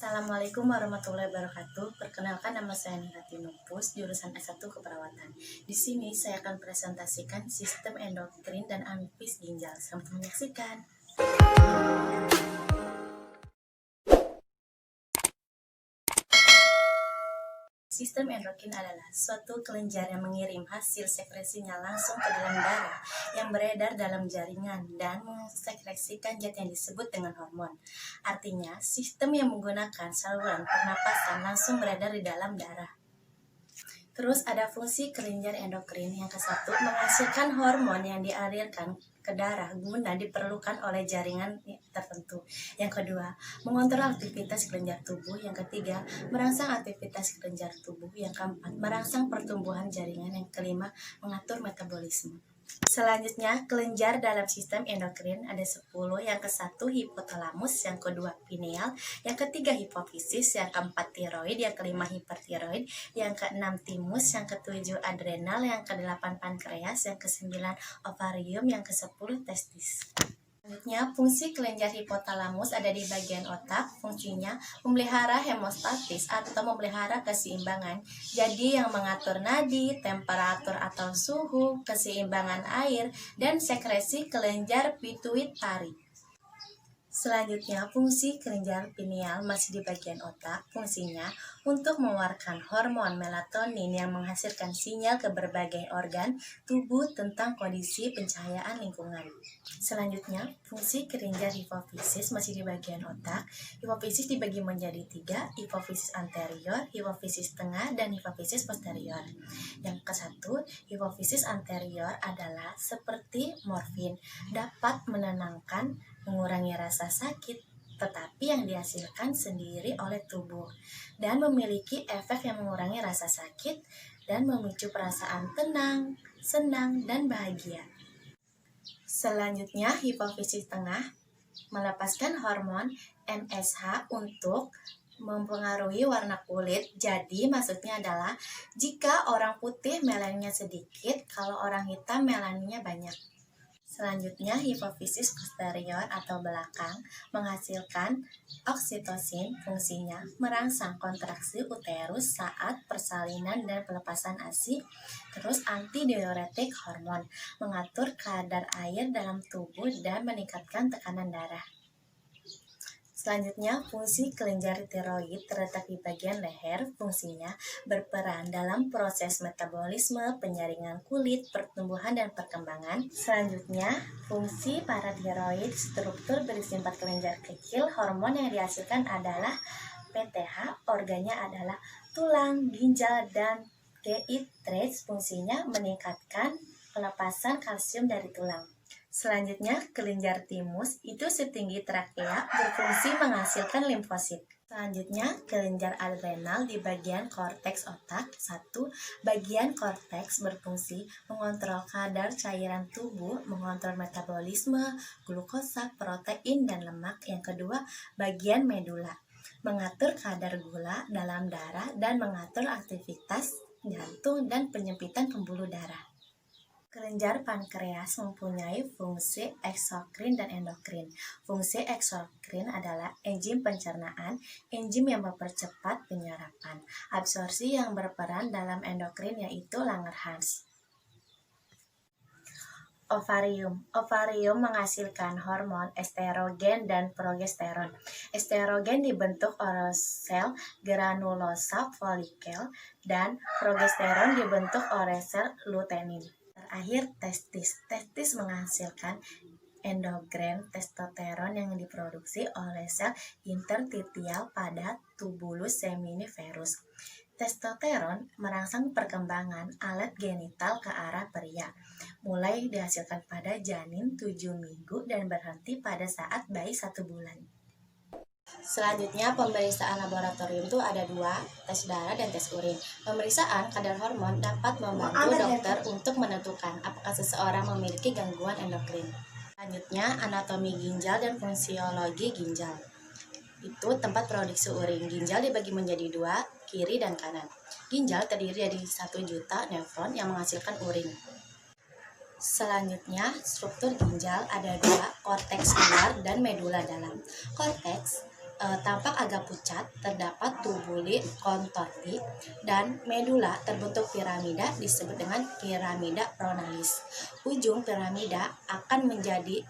Assalamualaikum warahmatullahi wabarakatuh. Perkenalkan, nama saya Nirati Nupus, jurusan S1 Keperawatan. Di sini saya akan presentasikan sistem endokrin dan analisis ginjal. Selamat menyaksikan. Sistem endokrin adalah suatu kelenjar yang mengirim hasil sekresinya langsung ke dalam darah yang beredar dalam jaringan dan mensekresikan zat yang disebut dengan hormon. Artinya, sistem yang menggunakan saluran pernapasan langsung beredar di dalam darah. Terus ada fungsi kelenjar endokrin yang ke-1, menghasilkan hormon yang dialirkan ke darah guna diperlukan oleh jaringan tertentu. Yang kedua, mengontrol aktivitas kelenjar tubuh. Yang ketiga, merangsang aktivitas kelenjar tubuh. Yang keempat, merangsang pertumbuhan jaringan. Yang kelima, mengatur metabolisme. Selanjutnya, kelenjar dalam sistem endokrin ada 10. Yang ke-1 hipotalamus, yang kedua pineal, yang ketiga hipofisis, yang keempat tiroid, yang kelima hipertiroid, yang keenam timus, yang ketujuh adrenal, yang kedelapan pankreas, yang kesembilan ovarium, yang ke-10 testis. Selanjutnya, fungsi kelenjar hipotalamus ada di bagian otak. Fungsinya memelihara hemostatis atau memelihara keseimbangan. Jadi yang mengatur nadi, temperatur atau suhu, keseimbangan air, dan sekresi kelenjar pituitari. Selanjutnya, fungsi kelenjar pineal masih di bagian otak. Fungsinya untuk mengeluarkan hormon melatonin yang menghasilkan sinyal ke berbagai organ tubuh tentang kondisi pencahayaan lingkungan. Selanjutnya, fungsi kelenjar hipofisis masih di bagian otak. Hipofisis dibagi menjadi 3, hipofisis anterior, hipofisis tengah, dan hipofisis posterior. Yang ke-1, hipofisis anterior adalah seperti morfin, dapat menenangkan, mengurangi rasa sakit, tetapi yang dihasilkan sendiri oleh tubuh dan memiliki efek yang mengurangi rasa sakit dan memicu perasaan tenang, senang, dan bahagia. Selanjutnya, hipofisis tengah melepaskan hormon MSH untuk mempengaruhi warna kulit. Jadi maksudnya adalah jika orang putih melaninnya sedikit, kalau orang hitam melaninnya banyak. Selanjutnya, hipofisis posterior atau belakang menghasilkan oksitosin. Fungsinya merangsang kontraksi uterus saat persalinan dan pelepasan ASI. Terus antidiuretik hormon, mengatur kadar air dalam tubuh dan meningkatkan tekanan darah. Selanjutnya, fungsi kelenjar tiroid terletak di bagian leher. Fungsinya berperan dalam proses metabolisme, penyaringan kulit, pertumbuhan, dan perkembangan. Selanjutnya, fungsi paratiroid, struktur berisi 4 kelenjar kecil. Hormon yang dihasilkan adalah PTH, organnya adalah tulang, ginjal, dan GI-TRACE. Fungsinya meningkatkan pelepasan kalsium dari tulang. Selanjutnya, kelenjar timus itu setinggi trakea, berfungsi menghasilkan limfosit. Selanjutnya, kelenjar adrenal di bagian korteks otak. 1. Bagian korteks berfungsi mengontrol kadar cairan tubuh, mengontrol metabolisme, glukosa, protein, dan lemak. Yang kedua, bagian medula, mengatur kadar gula dalam darah dan mengatur aktivitas jantung dan penyempitan pembuluh darah. Kelenjar pankreas mempunyai fungsi eksokrin dan endokrin. Fungsi eksokrin adalah enzim pencernaan, enzim yang mempercepat penyerapan. Absorpsi yang berperan dalam endokrin yaitu Langerhans. Ovarium menghasilkan hormon estrogen dan progesteron. Estrogen dibentuk oleh sel granulosa folikel dan progesteron dibentuk oleh sel lutein. Terakhir, testis. Testis menghasilkan endogren testosteron yang diproduksi oleh sel interstitial pada tubulus seminiferus. Testosteron merangsang perkembangan alat genital ke arah pria, mulai dihasilkan pada janin 7 minggu dan berhenti pada saat bayi 1 bulan. Selanjutnya, pemeriksaan laboratorium itu ada 2, tes darah dan tes urin. Pemeriksaan kadar hormon dapat membantu dokter untuk menentukan apakah seseorang memiliki gangguan endokrin. Selanjutnya, anatomi ginjal dan fungsiologi ginjal. Itu tempat produksi urin. Ginjal dibagi menjadi 2, kiri dan kanan. Ginjal terdiri dari 1 juta nefron yang menghasilkan urin. Selanjutnya, struktur ginjal ada 2, korteks luar dan medula dalam. Korteks tampak agak pucat, terdapat tubuli kontordi, dan medula terbentuk piramida disebut dengan piramida pronalis. Ujung piramida akan menjadi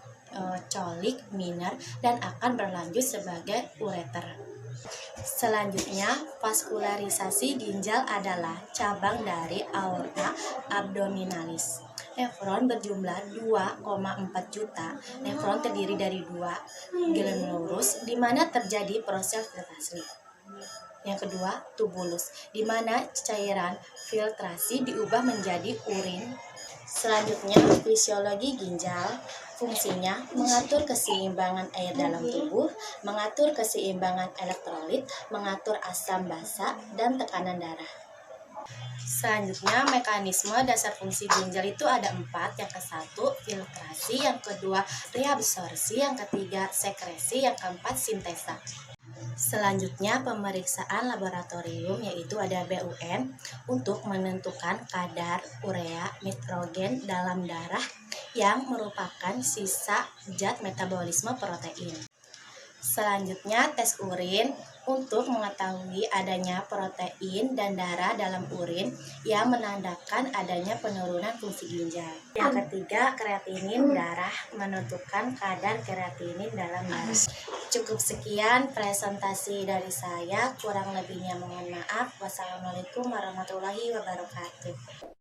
colik minor dan akan berlanjut sebagai ureter. Selanjutnya, vaskularisasi ginjal adalah cabang dari aorta abdominalis. Nefron berjumlah 2,4 juta. Nefron terdiri dari 2 glomerulus, di mana terjadi proses filtrasi. Yang kedua, tubulus, di mana cairan filtrasi diubah menjadi urin. Selanjutnya, fisiologi ginjal. Fungsinya mengatur keseimbangan air dalam tubuh, mengatur keseimbangan elektrolit, mengatur asam basa, dan tekanan darah. Selanjutnya, mekanisme dasar fungsi ginjal itu ada 4. Yang ke-1, filtrasi. Yang kedua, reabsorpsi. Yang ketiga, sekresi. Yang keempat, sintesa. Selanjutnya, pemeriksaan laboratorium yaitu ada BUN untuk menentukan kadar urea nitrogen dalam darah yang merupakan sisa zat metabolisme protein. Selanjutnya, tes urin untuk mengetahui adanya protein dan darah dalam urin yang menandakan adanya penurunan fungsi ginjal. Yang ketiga, kreatinin darah menentukan kadar kreatinin dalam darah. Cukup sekian presentasi dari saya, kurang lebihnya mohon maaf. Wassalamualaikum warahmatullahi wabarakatuh.